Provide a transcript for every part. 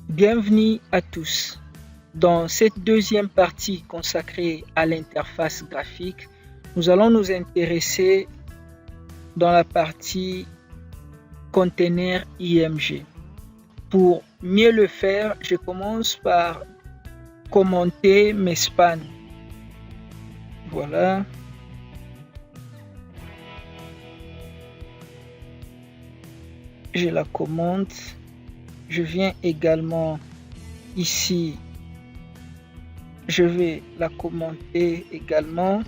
Bienvenue à tous. Dans cette deuxième partie consacrée à l'interface graphique, nous allons nous intéresser dans la partie container IMG. Pour mieux le faire, je commence par commenter mes spans. Voilà. Je la commente. Je viens également ici. Je vais la commenter également.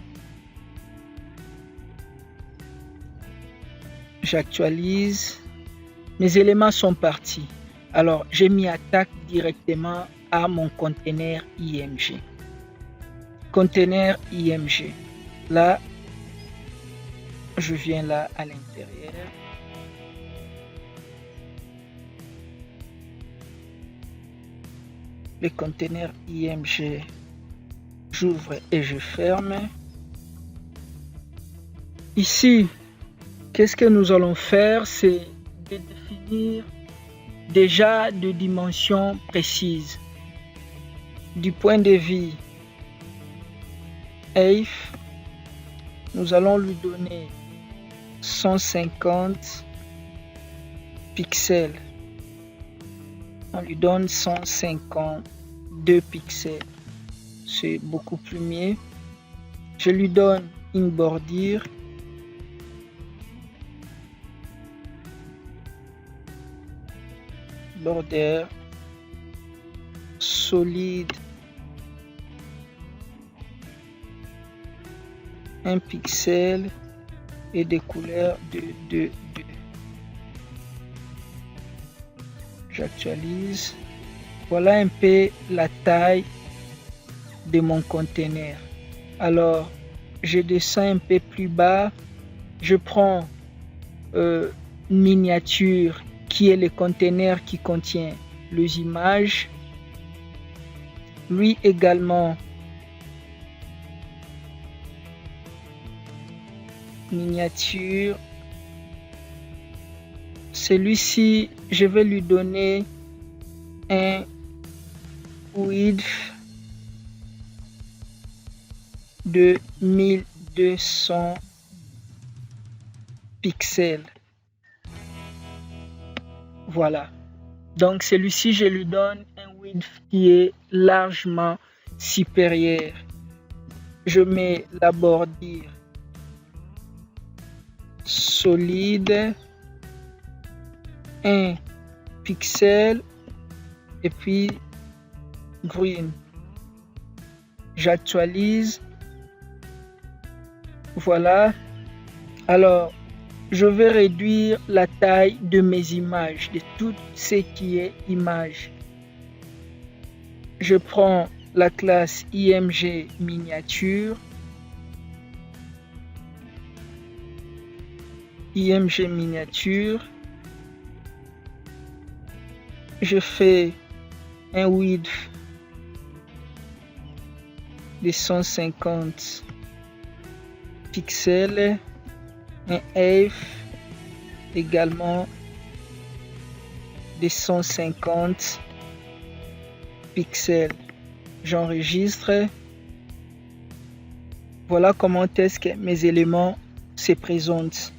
J'actualise. Mes éléments sont partis. Alors, je m'y attaque directement à mon container IMG. Container IMG. Là, je viens là à l'intérieur. Le container IMG, j'ouvre et je ferme. Ici, qu'est-ce que nous allons faire? C'est de définir déjà de dimensions précises. Du point de vue height, nous allons lui donner 150 pixels. On lui donne 152 pixels. C'est beaucoup plus mieux. Je lui donne une bordure. Border solide, 1 pixel et des couleurs de 2. J'actualise. Voilà un peu la taille de mon conteneur. Alors, je descends un peu plus bas. Je prends miniature qui est le conteneur qui contient les images. Lui également, miniature. Celui-ci, je vais lui donner un width de 1200 pixels. Voilà. Donc celui-ci, je lui donne un width qui est largement supérieur. Je mets la bordure solide, 1 pixel et puis green. J'actualise. Voilà. Alors, je vais réduire la taille de mes images, de tout ce qui est image. Je prends la classe IMG miniature. IMG miniature. Je fais un width de 150 pixels, un height également de 150 pixels. J'enregistre. Voilà comment est-ce que mes éléments se présentent.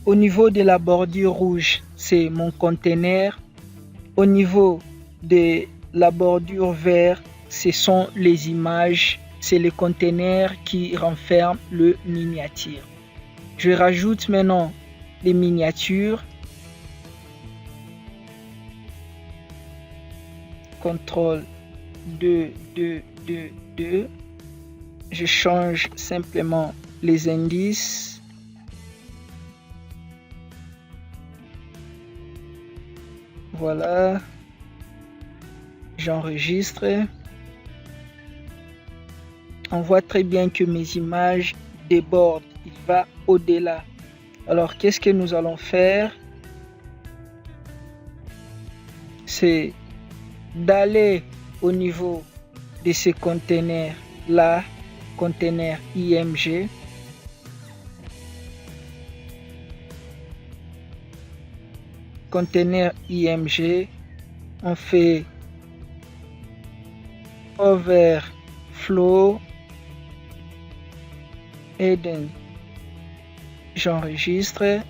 Au niveau de la bordure rouge, c'est mon conteneur. Au niveau de la bordure vert, ce sont les images. C'est le conteneur qui renferme le miniature. Je rajoute maintenant les miniatures. CTRL 2. Je change simplement les indices. Voilà. J'enregistre. On voit très bien que mes images débordent. Il va au-delà. Alors, qu'est-ce que nous allons faire? C'est d'aller au niveau de ce conteneur-là, conteneur IMG. Conteneur IMG, on fait overflow hidden. J'enregistre.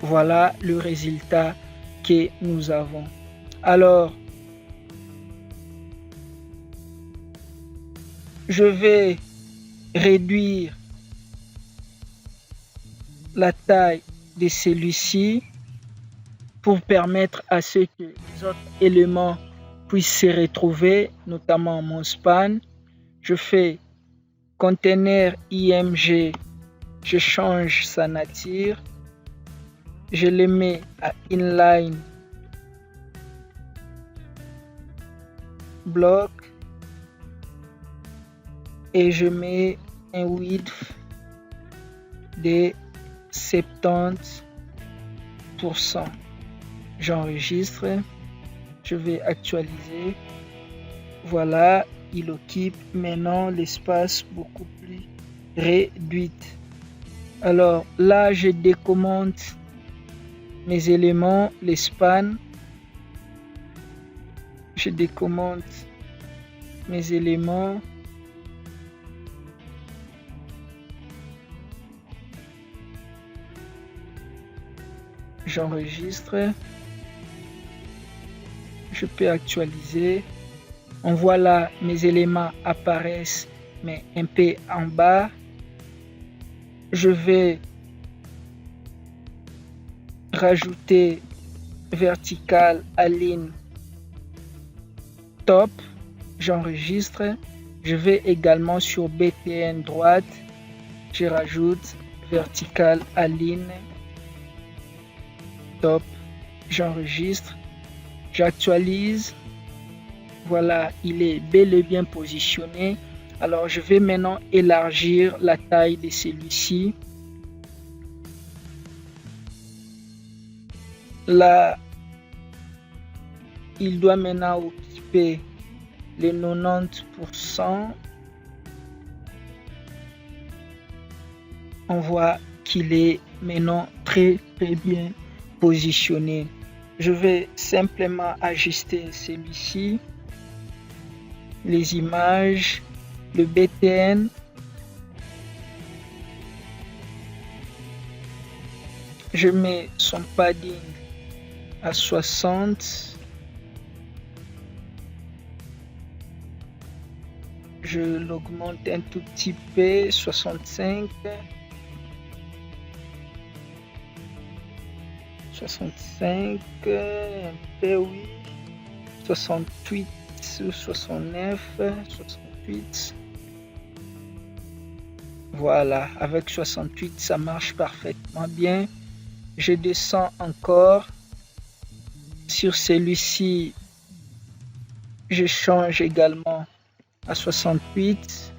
Voilà le résultat que nous avons. Alors, je vais réduire la taille de celui-ci pour permettre à ce que les autres éléments puissent se retrouver, notamment mon span. Je fais container IMG, je change sa nature, je le mets à inline block et je mets un width de 70%. J'enregistre, je vais actualiser. Voilà, il occupe maintenant l'espace beaucoup plus réduit. Alors là, je décommande mes éléments, les spans. Je décommande mes éléments. J'enregistre. Je peux actualiser. On voit là mes éléments apparaissent mais un peu en bas. Je vais rajouter vertical align top. J'enregistre. Je vais également sur BTN droite. Je rajoute vertical align top. J'enregistre. J'actualise. Voilà, il est bel et bien positionné. Alors, je vais maintenant élargir la taille de celui-ci. Là, il doit maintenant occuper les 90%. On voit qu'il est maintenant très bien positionné. Je vais simplement ajuster celui-ci, les images, le BTN. Je mets son padding à 60. Je l'augmente un tout petit peu, 65. 65, un peu oui. 68 ou 69, 68. Voilà, avec 68, ça marche parfaitement bien. Je descends encore. Sur celui-ci, je change également à 68.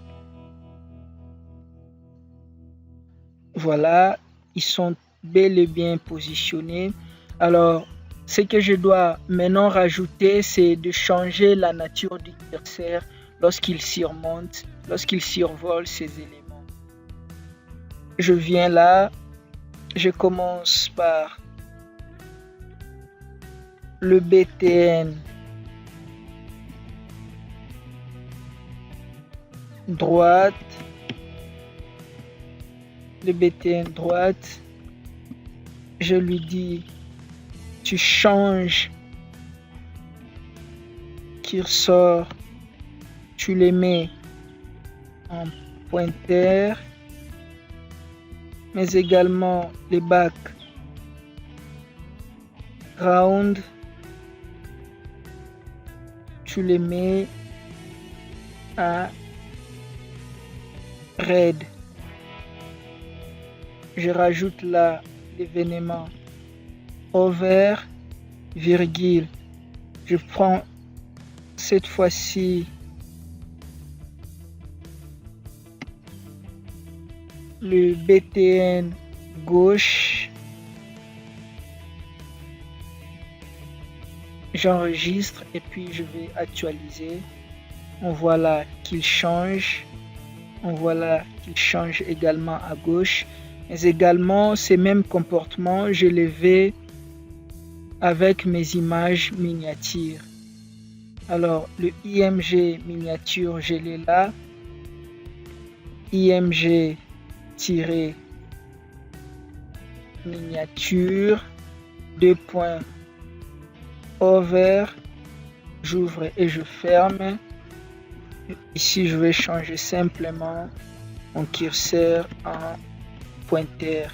Voilà, ils sont bel et bien positionnés. Alors, ce que je dois maintenant rajouter, c'est de changer la nature du curseur lorsqu'il surmonte, lorsqu'il survole ces éléments. Je viens là, je commence par le BTN droite, le BTN droite, je lui dis tu changes curseur, tu les mets en pointeur, mais également les background, tu les mets à red. Je rajoute là l'événement over, virgule. Je prends cette fois-ci le BTN gauche. J'enregistre et puis je vais actualiser. On voit là qu'il change. On voit là qu'il change également à gauche. Mais également, ces mêmes comportements, je les vais avec mes images miniatures. Alors, le IMG miniature, je l'ai là. IMG-miniature, 2 points over, j'ouvre et je ferme. Ici, je vais changer simplement mon curseur en pointeur.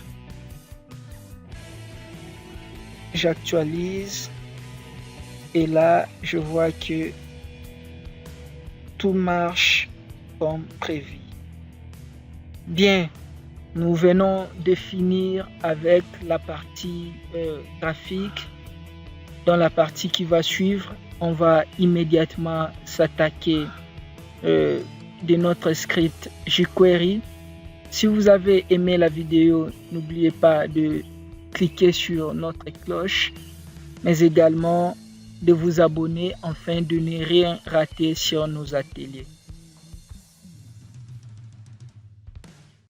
J'actualise et là, je vois que tout marche comme prévu. Bien, nous venons de finir avec la partie graphique. Dans la partie qui va suivre, on va immédiatement s'attaquer de notre script jQuery. Si vous avez aimé la vidéo, n'oubliez pas de cliquer sur notre cloche, mais également de vous abonner afin de ne rien rater sur nos ateliers.